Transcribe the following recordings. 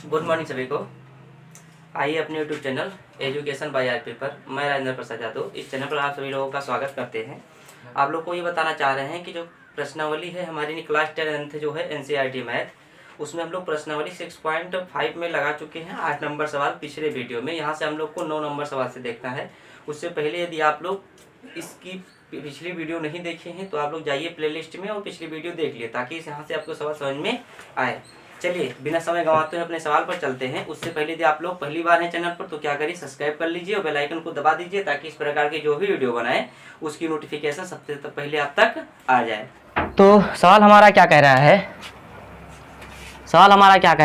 Good morning सभी को। आइए अपने YouTube channel education by RP पर मैं राजेंद्र प्रसाद यादव इस चैनल पर आप सभी लोगों का स्वागत करते हैं। आप लोग को ये बताना चाह रहे हैं कि जो प्रश्नावली है हमारी क्लास 10th जो है एनसीईआरटी मैथ, उसमें हम लोग प्रश्नावली 6.5 में लगा चुके हैं 8 नंबर सवाल पिछले वीडियो में। यहाँ से हम लोग को 9 नंबर सवाल से देखना है। उससे पहले यदि आप लोग इसकी पिछली वीडियो नहीं देखे हैं तो आप लोग जाइए प्लेलिस्ट में और पिछली वीडियो देख लिए ताकि यहाँ से आपको सवाल समझ में आए। चलिए बिना समय गंवाते हुए अपने सवाल पर चलते हैं। उससे पहले यदि आप लोग पहली बार हैं चैनल पर तो क्या करिए, सब्सक्राइब कर लीजिए और बेल आइकन को दबा दीजिए ताकि इस प्रकार की जो भी वीडियो बनाए उसकी नोटिफिकेशन सबसे पहले आप तक आ जाए। तो सवाल हमारा क्या कह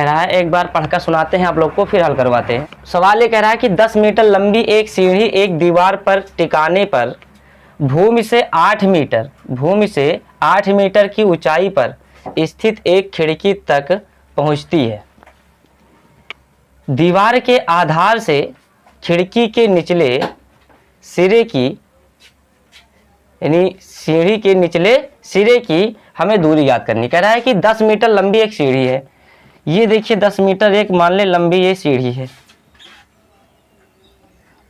रहा है, एक बार पढ़कर सुनाते हैं आप लोग को, फिर हल करवाते हैं। सवाल ये कह रहा है कि 10 मीटर लंबी एक सीढ़ी एक दीवार पर टिकाने पर भूमि से 8 मीटर की ऊंचाई पर स्थित एक खिड़की तक पहुंचती है। दीवार के आधार से खिड़की के निचले सिरे की यानी सीढ़ी के निचले सिरे की हमें दूरी याद करनी। कह रहा है कि 10 मीटर लंबी एक सीढ़ी है। ये देखिए 10 मीटर एक मान ले लंबी ये सीढ़ी है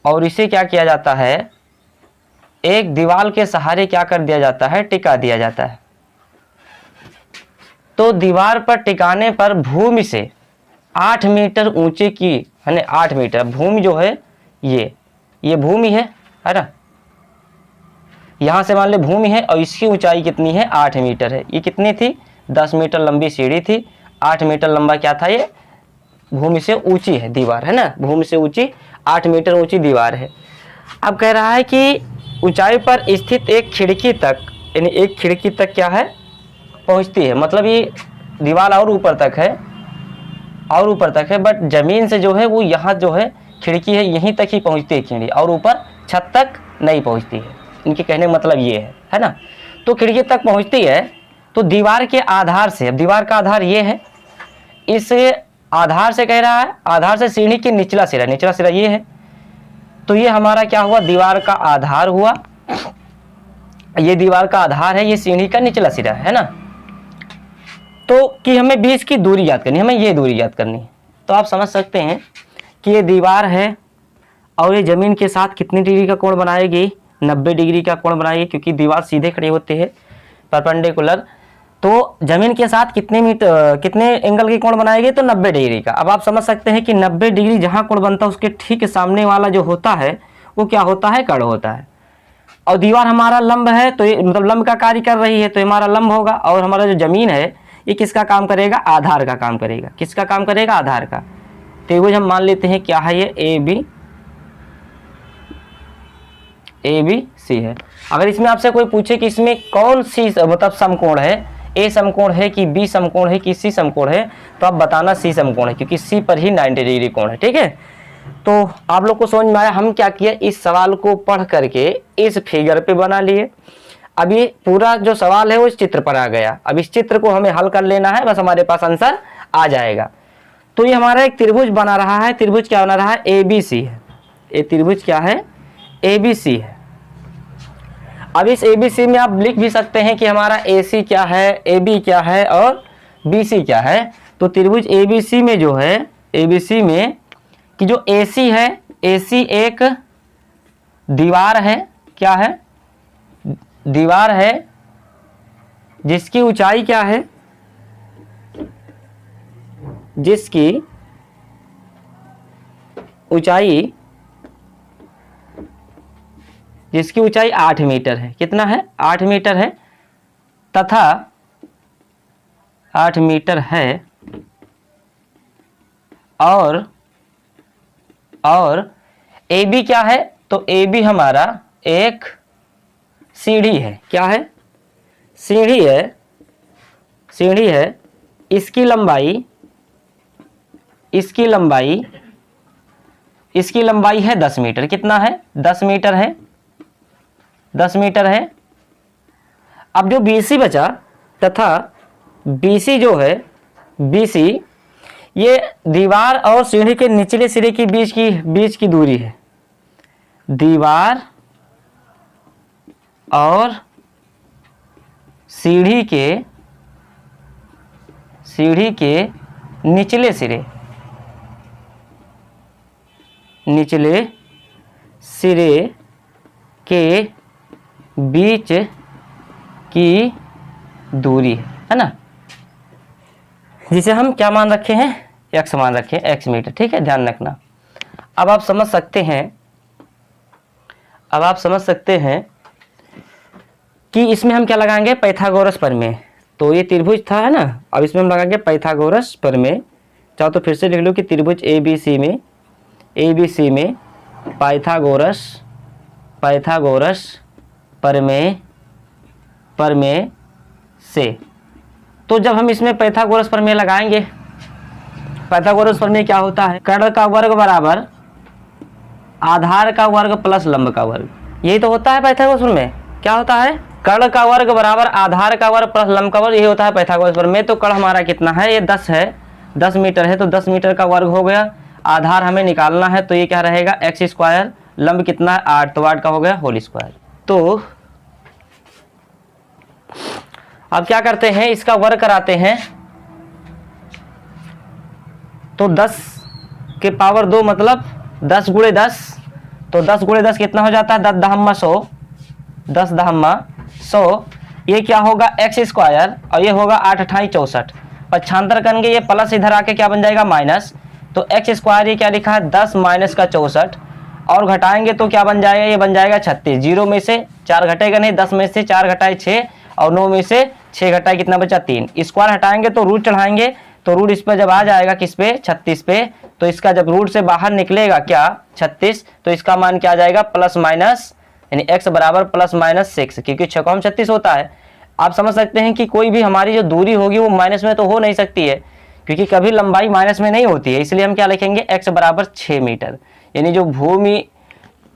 और इसे क्या किया जाता है, एक दीवार के सहारे क्या कर दिया जाता है, टिका दिया जाता है। तो दीवार पर टिकाने पर भूमि से 8 मीटर ऊंचे की है ना, 8 मीटर भूमि जो है ये भूमि है ना। यहाँ से मान ले भूमि है और इसकी ऊंचाई कितनी है, 8 मीटर है। ये कितनी थी, 10 मीटर लंबी सीढ़ी थी, 8 मीटर लंबा क्या था, ये भूमि से ऊंची है दीवार है ना, भूमि से ऊंची 8 मीटर ऊंची दीवार है। अब कह रहा है कि ऊंचाई पर स्थित एक खिड़की तक यानी एक खिड़की तक क्या है, पहुंचती है। मतलब ये दीवार और ऊपर तक है बट जमीन से जो है वो यहाँ जो है खिड़की है यहीं तक ही पहुंचती है खिड़की, और ऊपर छत तक नहीं पहुंचती है। इनके कहने का मतलब ये है ना। तो खिड़की तक पहुंचती है तो दीवार के आधार से, अब दीवार का आधार ये है, इस आधार से कह रहा है, आधार से सीढ़ी की निचला सिरा ये है। तो ये हमारा क्या हुआ, दीवार का आधार हुआ, ये दीवार का आधार है, ये सीढ़ी का निचला सिरा है ना। तो कि हमें बीच की दूरी याद करनी, हमें ये दूरी याद करनी है। तो आप समझ सकते हैं कि ये दीवार है और ये ज़मीन के साथ कितनी डिग्री का कोण बनाएगी, 90 डिग्री का कोण बनाएगी, क्योंकि दीवार सीधे खड़े होते हैं परपेंडिकुलर। तो ज़मीन के साथ कितने एंगल की कोण बनाएगी, तो 90 डिग्री का। अब आप समझ सकते हैं कि 90 डिग्री जहाँ कोण बनता है उसके ठीक सामने वाला जो होता है वो क्या होता है, कर्ण होता है। और दीवार हमारा लंब है तो ये मतलब लंब का कार्य कर रही है तो हमारा लंब होगा। और हमारा जो ज़मीन है ये किसका काम करेगा, आधार का काम करेगा। किसका काम करेगा, आधार का। त्रिभुज हम मान लेते हैं क्या है, ये ए बी सी है। अगर इसमें आपसे कोई पूछे कि इसमें कौन सी मतलब समकोण है, ए समकोण है कि बी समकोण है कि सी समकोण है, तो आप बताना सी समकोण है, क्योंकि सी पर ही 90 डिग्री कोण है। ठीक है, तो आप लोग को समझ में आया। हम क्या किए, इस सवाल को पढ़ करके इस फिगर पे बना लिए। अब ये पूरा जो सवाल है वो इस चित्र पर आ गया। अब इस चित्र को हमें हल कर लेना है, बस हमारे पास आंसर आ जाएगा। तो ये हमारा एक त्रिभुज बना रहा है। त्रिभुज क्या बना रहा है, ABC है। ये त्रिभुज क्या है, ABC है। अब इस ABC में आप लिख भी सकते हैं कि हमारा AC क्या है, AB क्या है और BC क्या है। तो त्रिभुज ABC में जो है, ABC में कि जो AC है, AC एक दीवार है, क्या है, दीवार है जिसकी ऊंचाई क्या है, जिसकी ऊंचाई 8 मीटर है। कितना है, 8 मीटर है, तथा 8 मीटर है और AB क्या है, तो AB हमारा एक सीढ़ी है। क्या है, सीढ़ी है। इसकी लंबाई है 10 मीटर। कितना है, 10 मीटर है। अब जो BC बचा तथा BC जो है, BC ये दीवार और सीढ़ी के निचले सिरे की बीच की दूरी है। दीवार और सीढ़ी के निचले सिरे निचले सिरे के बीच की दूरी है ना, जिसे हम क्या मान रखे हैं, x मान रखे हैं, x मीटर। ठीक है, ध्यान रखना। अब आप समझ सकते हैं कि इसमें हम क्या लगाएंगे, पाइथागोरस प्रमेय। तो ये त्रिभुज था है ना, अब इसमें हम लगाएंगे पाइथागोरस प्रमेय। चाहो तो फिर से लिख लो कि त्रिभुज ABC में पाइथागोरस प्रमेय से। तो जब हम इसमें पाइथागोरस प्रमेय लगाएंगे, पाइथागोरस प्रमेय क्या होता है, कर्ण का वर्ग बराबर आधार का वर्ग प्लस लंब का वर्ग, यही तो होता है पाइथागोरस प्रमेय। क्या होता है, कर्ण का वर्ग बराबर आधार का वर्ग प्लस लंब का वर्ग, यही होता है पाइथागोरस प्रमेय। तो कर्ण हमारा कितना है, ये 10 है, 10 मीटर है, तो 10 मीटर का वर्ग हो गया। आधार हमें निकालना है, तो ये क्या रहेगा, x²। लंब कितना है, 8, तो 8 का हो गया होल स्क्वायर। तो अब क्या करते हैं, इसका वर्ग कराते हैं। तो 10 के पावर 2 मतलब 10 × 10, तो 10 × 10 कितना हो जाता है, 10 दहम्मा 100, 10 दहम्मा 100। ये क्या होगा, x² और ये होगा 8 × 28 = 64। पक्षांतर करेंगे, ये प्लस इधर आके क्या बन जाएगा, माइनस। तो x² ये क्या लिखा है, 10 - का 64, और घटाएंगे तो क्या बन जाएगा, ये बन जाएगा 36। 0 में से 4 घटेगा नहीं, 10 में से 4 घटाए 6, और 9 में से 6 घटाए कितना बचा, 3। स्क्वायर हटाएंगे तो रूट चढ़ाएंगे, तो रूट इस पर जब आ जाएगा किस पे, 36 पे, तो इसका जब रूट से बाहर निकलेगा क्या, 36, तो इसका मान क्या आ जाएगा, प्लस माइनस, यानी x बराबर ±6, क्योंकि 6 को हम 36 होता है। आप समझ सकते हैं कि कोई भी हमारी जो दूरी होगी वो माइनस में तो हो नहीं सकती है, क्योंकि कभी लंबाई माइनस में नहीं होती है। इसलिए हम क्या लिखेंगे, x बराबर 6 मीटर। यानी जो भूमि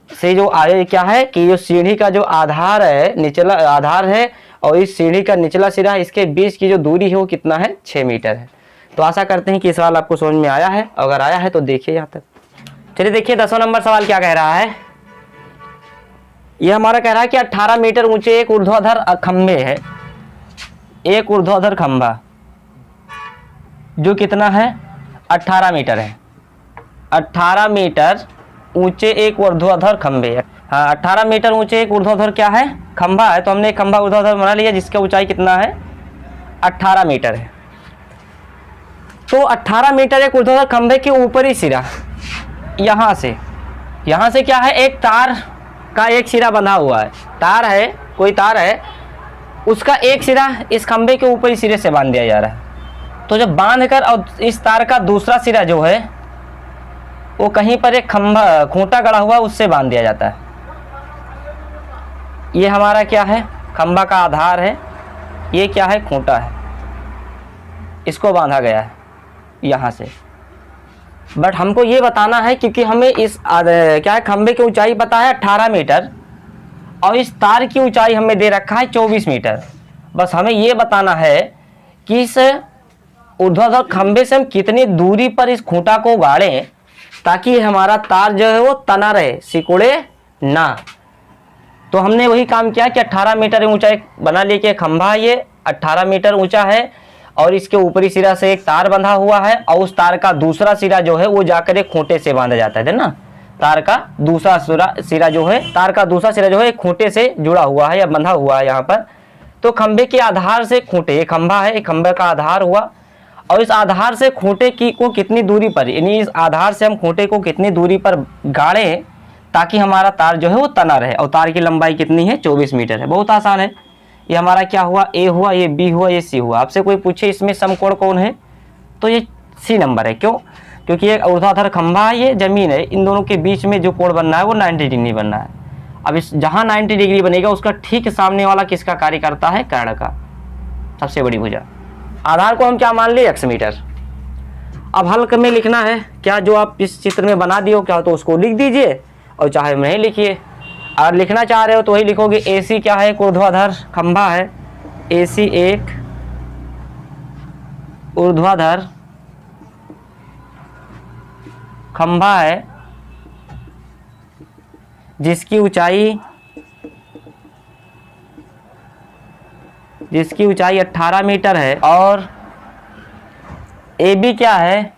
से जो आगे क्या है कि जो सीढ़ी का जो आधार है, निचला आधार है, और इस सीढ़ी का निचला सिरा, इसके बीच की जो दूरी है वो कितना है, 6 मीटर है। तो आशा करते हैं कि ये सवाल आपको समझ में आया है। अगर आया है तो देखिए यहाँ तक। चलिए देखिए 10वां नंबर सवाल क्या कह रहा है। ये हमारा कह रहा है कि 18 मीटर ऊंचे एक ऊर्ध्वाधर खंभे है, एक ऊर्ध्वाधर खंभा जो कितना है, 18 मीटर है। 18 मीटर ऊंचे एक ऊर्ध्वाधर खंभे है। हाँ, 18 मीटर ऊंचे एक ऊर्ध्वाधर क्या है, खंभा है। तो हमने एक खंभा ऊर्ध्वाधर बना लिया जिसका ऊंचाई कितना है, 18 मीटर है। तो 18 मीटर एक ऊर्ध्वाधर खंभे के ऊपरी सिरा, यहाँ से क्या है, एक तार का एक सिरा बंधा हुआ है। तार है, कोई तार है, उसका एक सिरा इस खंभे के ऊपरी सिरे से बांध दिया जा रहा है। तो जब बांध कर और इस तार का दूसरा सिरा जो है वो कहीं पर एक खंभा खूंटा गड़ा हुआ उससे बांध दिया जाता है। ये हमारा क्या है, खंभा का आधार है, ये क्या है, खूंटा है, इसको बांधा गया है यहाँ से। बट हमको ये बताना है, क्योंकि हमें इस क्या है, खंभे की ऊंचाई पता है 18 मीटर और इस तार की ऊंचाई हमें दे रखा है 24 मीटर। बस हमें ये बताना है कि इस ऊर्ध्वाधर खंभे से हम कितनी दूरी पर इस खूंटा को गाड़ें ताकि हमारा तार जो है वो तना रहे, सिकुड़े ना। तो हमने वही काम किया कि 18 मीटर ऊंचा बना लिए कि खंभा ये 18 मीटर ऊंचा है और इसके ऊपरी सिरा से एक तार बंधा हुआ है, और उस तार का दूसरा सिरा जो है वो जाकर एक खूंटे से बांधा जाता है ना। तार का दूसरा सिरा जो है, तार का दूसरा सिरा जो है एक खूंटे से जुड़ा हुआ है या बंधा हुआ है यहाँ पर। तो खंभे के आधार से खूंटे, ये खंभा है, एक खंभे का आधार हुआ, और इस आधार से खूंटे की को कितनी दूरी पर, यानी इस आधार से हम खूंटे को कितनी दूरी पर गाड़ें ताकि हमारा तार जो है वो तना रहे। और तार की लंबाई कितनी है, 24 मीटर है। बहुत आसान है। ये हमारा क्या हुआ, ए हुआ, ये बी हुआ, ये सी हुआ। आपसे कोई पूछे इसमें समकोण कौन है, तो ये सी नंबर है। क्यों, क्योंकि ये ऊर्ध्वाधर खंभा है, ये जमीन है, इन दोनों के बीच में जो कोण बनना है वो 90 डिग्री बनना है। अब इस जहाँ 90 डिग्री बनेगा उसका ठीक सामने वाला किसका कार्य करता है, कर्ण का, सबसे बड़ी भुजा। आधार को हम क्या मान लिए, x मीटर। अब हल में लिखना है क्या, जो आप इस चित्र में बना दिए हो क्या, तो उसको लिख दीजिए, और चाहे नहीं लिखिए। और लिखना चाह रहे हो तो वही लिखोगे। AC क्या है, एक ऊर्ध्वाधर खंभा है। AC एक ऊर्ध्वाधर खंभा है जिसकी ऊंचाई 18 मीटर है। और AB क्या है,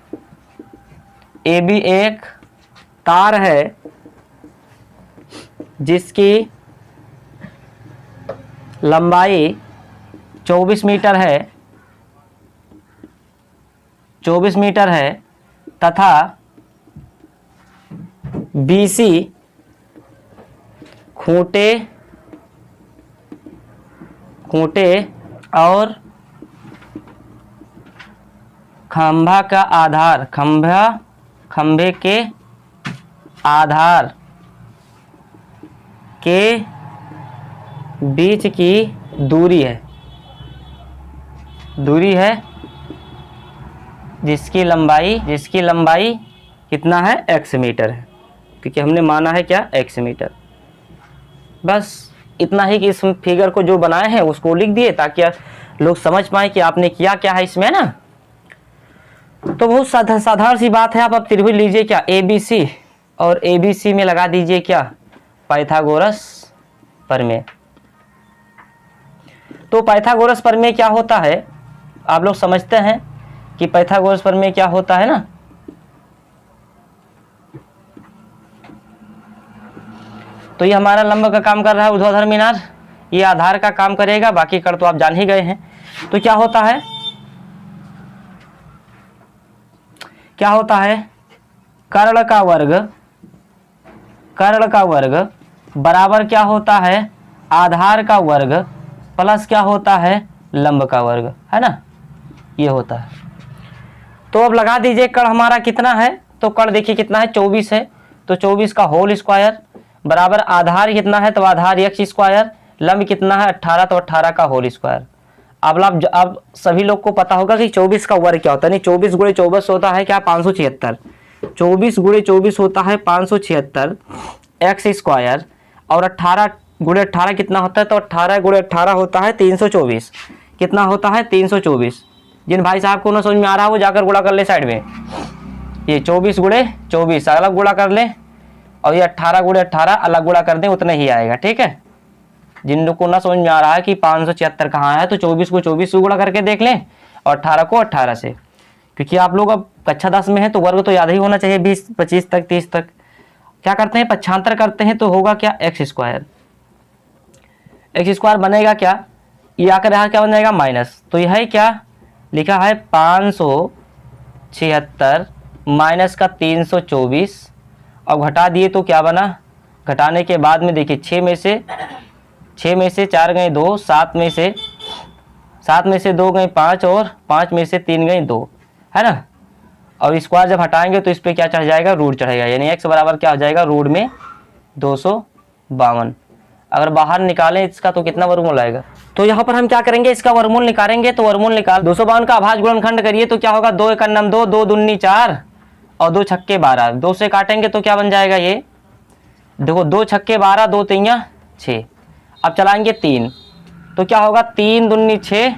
AB एक तार है जिसकी लंबाई 24 मीटर है, 24 मीटर है तथा BC खूंटे और खंभा का आधार, खंभे के आधार के बीच की दूरी है जिसकी लंबाई कितना है, x मीटर है, क्योंकि हमने माना है क्या, x मीटर। बस इतना ही कि इस फिगर को जो बनाए हैं उसको लिख दिए ताकि लोग समझ पाए कि आपने किया क्या है इसमें ना। तो बहुत साधारण सी बात है। आप अब त्रिभुज लीजिए क्या, ABC, और ABC में लगा दीजिए क्या, पाइथागोरस प्रमेय। तो पाइथागोरस प्रमेय क्या होता है, आप लोग समझते हैं कि पाइथागोरस प्रमेय क्या होता है ना। तो ये हमारा लंब का काम कर रहा है, ऊर्ध्वाधर मीनार ये आधार का काम करेगा, बाकी कर तो आप जान ही गए हैं। तो क्या होता है, कर्ण का वर्ग बराबर क्या होता है, आधार का वर्ग प्लस क्या होता है, लंब का वर्ग, है ना, ये होता है। तो अब लगा दीजिए कर्ण हमारा कितना है, तो कर्ण देखिए कितना है, 24 है, तो 24 का होल स्क्वायर बराबर आधार कितना है, तो आधार x स्क्वायर, लंब कितना है 18, तो 18 का होल स्क्वायर। अब सभी लोग को पता होगा कि 24 का वर्ग क्या होता है, नहीं 24 गुणे 24 होता है क्या, 576, 24 गुणे 24 होता है 576 x स्क्वायर, और 18 गुणे 18 कितना होता है, तो 18 गुणे 18 होता है 324, कितना होता है 324। जिन भाई साहब को ना समझ में आ रहा है वो जाकर गुणा कर ले साइड में, ये 24 गुणे 24 अलग गुणा कर ले, और ये 18 गुणे 18 अलग गुणा कर दें, उतना ही आएगा, ठीक है। जिन लोग को ना समझ में आ रहा है कि 576 कहाँ है, तो 24 को 24 से गुणा करके देख लें और 18 को 18 से, क्योंकि आप लोग अब कक्षा 10 में है तो वर्ग तो याद ही होना चाहिए, 20 25 तक 30 तक। क्या करते हैं, पक्षांतर करते हैं तो होगा क्या, x स्क्वायर बनेगा क्या, ये आकर यहाँ क्या बन जाएगा माइनस, तो यह है क्या लिखा है 576 माइनस का 324, और घटा दिए तो क्या बना, घटाने के बाद में देखिए 6 में से 4 गए 2, 7 में से 2 गए 5, और 5 में से 3 गए 2, है ना। और स्क्वायर जब हटाएंगे तो इस पर क्या चढ़ जाएगा, रूट चढ़ेगा, यानी x बराबर क्या हो जाएगा, रूट में 252। अगर बाहर निकालें इसका तो कितना वर्गमूल आएगा, तो यहाँ पर हम क्या करेंगे, इसका वर्गमूल निकालेंगे। तो वर्गमूल निकाल 252 का अभाज्य गुणनखंड करिए तो क्या होगा, 2 × 9 2, 2 दूनी 4 और 2 छक्के 12, 2 से काटेंगे तो क्या बन जाएगा, ये देखो 2 छक्के 12, 2 तियां 6। अब चलाएंगे 3 तो क्या होगा, 3 दूनी 6,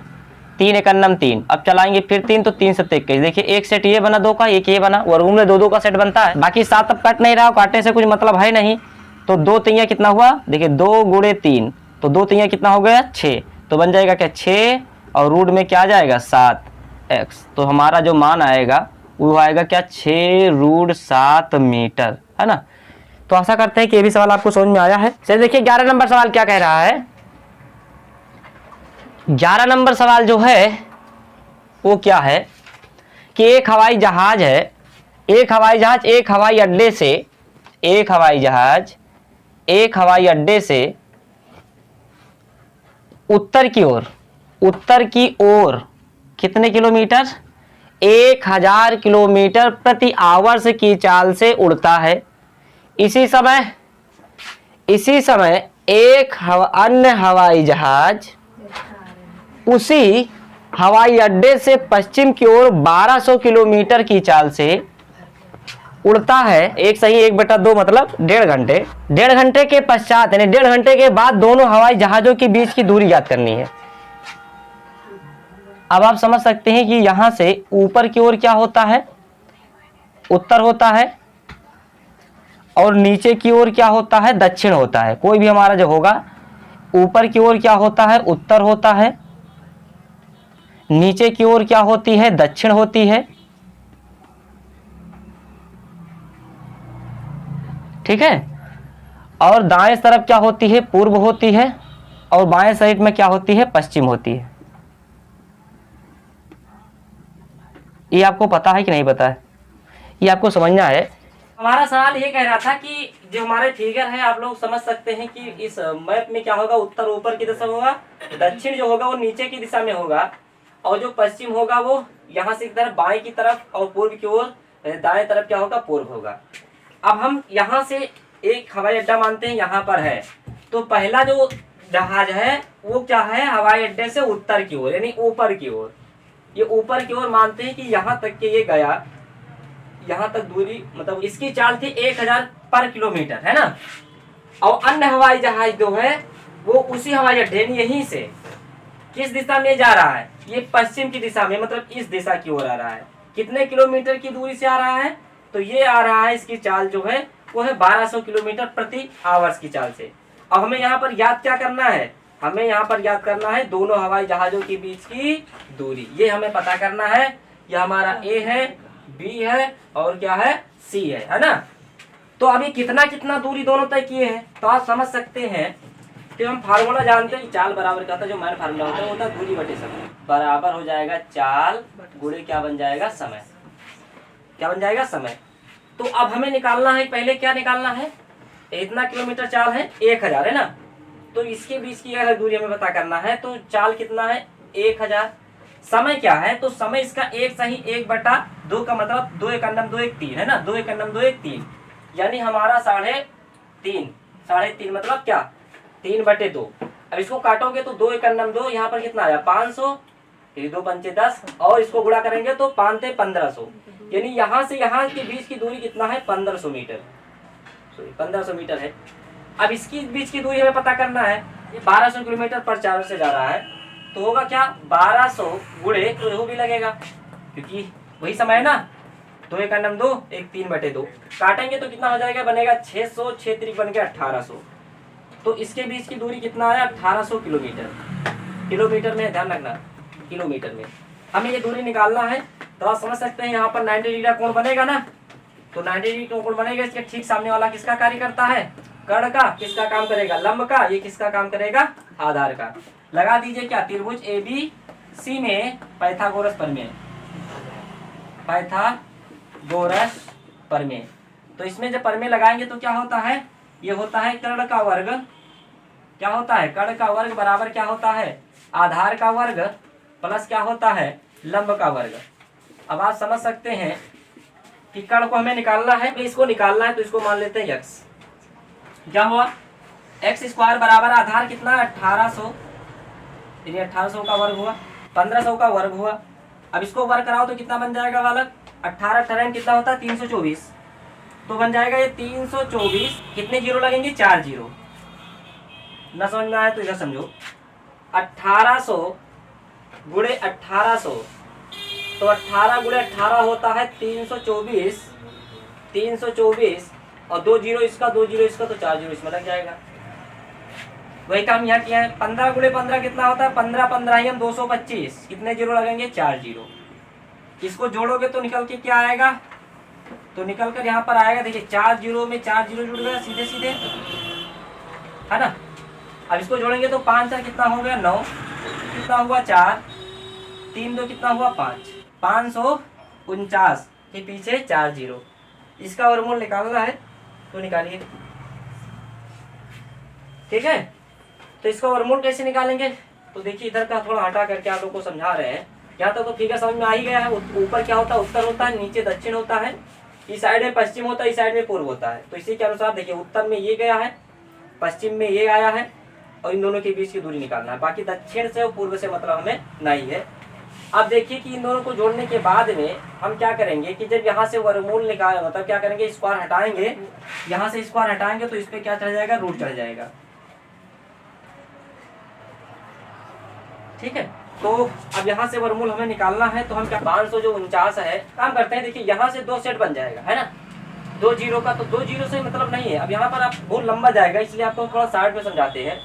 3 × 9 3। अब चलाएंगे फिर 3 तो 3 7 21, देखिए एक सेट ये बना, 2 का, एक ये बना, वर्गमूल में 2 2 का सेट बनता है। बाकी 7 अब कट नहीं रहा, काटने से कुछ मतलब है नहीं, तो 2 तियां कितना हुआ, देखिए 2 गुणे 3, तो 2 तियां कितना हो गया 6, तो बन जाएगा क्या 6, और रूट में क्या आ जाएगा 7x, तो हमारा जो मान आएगा वो आएगा क्या 6√7 मीटर, है ना। तो आशा करते हैं कि ये भी सवाल आपको समझ में आया है। चलिए देखिए 11 नंबर सवाल क्या कह रहा है। 11 नंबर सवाल जो है वो क्या है कि एक हवाई जहाज एक हवाई अड्डे से उत्तर की ओर कितने किलोमीटर, 1000 किलोमीटर प्रति आवर्स की चाल से उड़ता है। इसी समय एक अन्य हवाई जहाज उसी हवाई अड्डे से पश्चिम की ओर 1200 किलोमीटर की चाल से उड़ता है। 1 सही 1/2 मतलब 1.5 घंटे। 1.5 घंटे के पश्चात यानी 1.5 घंटे के बाद दोनों हवाई जहाजों के बीच की दूरी ज्ञात करनी है। अब आप समझ सकते हैं कि यहां से ऊपर की ओर क्या होता है, उत्तर होता है, और नीचे की ओर क्या होता है, दक्षिण होता है। कोई भी हमारा जो होगा, ऊपर की ओर क्या होता है, उत्तर होता है, नीचे की ओर क्या होती है, दक्षिण होती है। ठीक है। और दाएं तरफ क्या होती है, पूर्व होती है, और बाएं साइड में क्या होती है, पश्चिम होती है। ये आपको पता है कि नहीं पता है, ये आपको समझना है। हमारा सवाल ये कह रहा था कि जो हमारे फिगर है आप लोग समझ सकते हैं कि इस मैप में क्या होगा, उत्तर ऊपर की दिशा में होगा, दक्षिण जो होगा वो नीचे की दिशा में होगा, और जो पश्चिम होगा वो यहाँ से इधर बाएं की तरफ, और पूर्व की ओर दाएं तरफ क्या होगा, पूर्व होगा। अब हम यहाँ से एक हवाई अड्डा मानते हैं यहाँ पर है, तो पहला जो जहाज है वो क्या है, हवाई अड्डे से उत्तर की ओर यानी ऊपर की ओर, ये ऊपर की ओर मानते हैं कि यहाँ तक के ये गया, यहाँ तक दूरी मतलब इसकी चाल थी 1000 पर किलोमीटर, है ना। और अन्य हवाई जहाज जो है वो उसी हवाई अड्डे यहीं से किस दिशा में जा रहा है, ये पश्चिम की दिशा में, मतलब इस दिशा की ओर आ रहा है। कितने किलोमीटर की दूरी से आ रहा है, तो ये आ रहा है, इसकी चाल जो है वो है 1200 किलोमीटर प्रति आवर्स की चाल से। अब हमें यहाँ पर याद क्या करना है, हमें यहाँ पर याद करना है दोनों हवाई जहाजों के बीच की दूरी, ये हमें पता करना है। यह हमारा ए है, बी है और क्या है, सी है ना। तो अभी कितना कितना दूरी दोनों तय किए हैं, तो आप समझ सकते हैं कि हम फार्मूला जानते हैं, चाल बराबर क्या होता है, जो मेन फार्मूला होता है वो होता है दूरी बटे समय, बराबर हो जाएगा चाल गुणे क्या बन जाएगा, समय। क्या बन जाएगा, समय। तो अब हमें निकालना है, पहले क्या निकालना है, इतना किलोमीटर चाल है 1000 है ना, तो इसके बीच की अगर दूरी हमें पता करना है, तो चाल कितना है 1000, समय क्या है, तो समय इसका 1/1/2 का मतलब 2 × 2 = 3 है ना, 2 × 2 = 3, यानी हमारा 3.5 मतलब क्या 3/2। अब इसको काटोगे तो 2 × 2 यहाँ पर कितना आया 500, 2 × 10 और इसको गुणा करेंगे तो 5 × 1500, यानी यहाँ से यहाँ के बीच की दूरी कितना है 1500 मीटर, 1500 मीटर है। अब इसकी बीच की दूरी हमें पता करना है, ये 1200 किलोमीटर पर आवर से जा रहा है, तो होगा क्या 1200 गुणे तो वो भी लगेगा क्योंकि वही समय है ना, 2 × 2 = 3/2, काटेंगे तो कितना हो जाएगा, बनेगा 600, 6 × बन गया 1800, तो इसके बीच की दूरी कितना आया 1800 किलोमीटर, किलोमीटर में ध्यान रखना, किलोमीटर में। हमें ये दूरी निकालना है, तो आप समझ सकते हैं यहाँ पर 90 डिग्री का कोण बनेगा ना, तो 90 डिग्री का कोण बनेगा, इसके ठीक सामने वाला किसका कार्य करता है, कर्ण का, किसका काम करेगा, लंब का, ये किसका काम करेगा, आधार का। लगा दीजिए क्या, त्रिभुज ABC में पाइथागोरस प्रमेय, पाइथागोरस प्रमेय। तो इसमें जब प्रमेय लगाएंगे तो क्या होता है, ये होता है कर्ण का वर्ग, क्या होता है, कर्ण का वर्ग बराबर क्या होता है, आधार का वर्ग प्लस क्या होता है, लंब का वर्ग। अब आप समझ सकते हैं कि कर्ण को हमें निकालना है, इसको निकालना है, तो इसको मान लेते हैं x। क्या हुआ, x² बराबर आधार कितना 1800, 1800 का वर्ग हुआ, 1500 का वर्ग हुआ। अब इसको वर्ग कराओ तो कितना बन जाएगा बालक, 18 कितना होता है 324, तो बन जाएगा ये 324, कितने जीरो लगेंगे 4 जीरो, न समझ में आया तो इधर समझो, 1800 गुणे 1800, तो 18 गुणे 18 होता है 324, 324 और 2 जीरो इसका, 2 जीरो इसका, तो 4 जीरो इसमें लग जाएगा। वही काम यहाँ किया है। 15 गुणे 15 कितना होता है, 15 15 225, कितने जीरो लगेंगे 4 जीरो। इसको जोड़ोगे तो निकल के क्या आएगा, तो निकल कर यहाँ पर आएगा, देखिए 4 जीरो में 4 जीरो जुड़ गया सीधे सीधे, है ना। अब इसको जोड़ेंगे तो 5 4 कितना हो गया 9, कितना हुआ 4, 3 2 कितना हुआ 5, 549 के पीछे 4 जीरो। इसका वर्गमूल निकालना है तो निकालिए, ठीक है। तो इसका वर्गमूल कैसे निकालेंगे, तो देखिए इधर का थोड़ा हटा करके आप लोग को समझा रहे हैं, यहाँ तक तो फिगर समझ में आ ही गया है। ऊपर क्या होता है, उत्तर होता है, नीचे दक्षिण होता है, इस साइड में पश्चिम होता है, इस साइड में पूर्व होता है। तो इसी के अनुसार देखिए उत्तर में ये गया है, पश्चिम में ये आया है, और इन दोनों के बीच की दूरी निकालना है। बाकी दक्षिण से और पूर्व से मतलब हमें नहीं है। अब देखिए कि इन दोनों को जोड़ने के बाद में हम क्या करेंगे कि जब यहाँ से वर्गमूल निकाल मतलब क्या करेंगे, स्क्वायर हटाएंगे, यहाँ से स्क्वायर हटाएंगे तो इस पे क्या चढ़ जाएगा, रूट चढ़ जाएगा, ठीक है। तो अब यहाँ से वर्गमूल हमें निकालना है, तो हम क्या 549 है, काम करते हैं। देखिए यहाँ से 2 सेट बन जाएगा, है ना, 2 जीरो का, तो 2 जीरो से मतलब नहीं है। अब यहाँ पर आप बहुत लंबा जाएगा, इसलिए आपको थोड़ा साइड में समझाते हैं।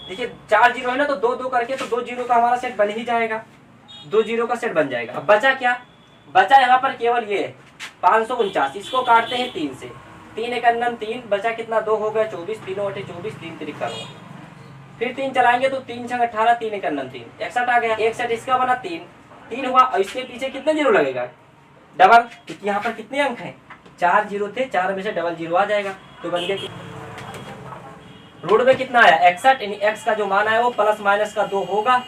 देखिए 4 जीरो है ना, तो 2 2 करके तो 2 जीरो का हमारा सेट बन ही जाएगा, 2 जीरो का सेट बन जाएगा। अब बचा क्या, बचा यहाँ पर केवल ये 549, इसको काटते हैं 3 से, 3 एक अन्नन 3, बचा कितना 2 हो गया 24, 3 बटे 24, 3 तिरिका 9। फिर 3 चलाएंगे तो 3 छंग 18, 3 एक अन्नन 3, 61 आ गया। 61 इसका बना 3 हुआ, और इसके पीछे कितना जीरो लगेगा डबल, क्योंकि यहाँ पर कितने अंक हैं 4 जीरो थे, 4 में से डबल जीरो आ जाएगा, तो बन गया रूट में कितना आया 61, यानी x का जो मान आया वो प्लस माइनस का 2 होगा।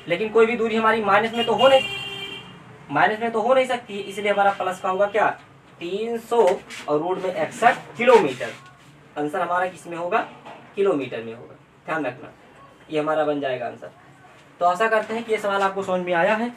लेकिन कोई भी दूरी हमारी माइनस में तो हो नहीं सकती, इसलिए हमारा प्लस का होगा क्या 300 और रूट में 61 किलोमीटर। आंसर हमारा किस में होगा किलोमीटर में होगा, ध्यान रखना, ये हमारा बन जाएगा आंसर। तो आशा करते हैं कि ये सवाल आपको समझ में आया है।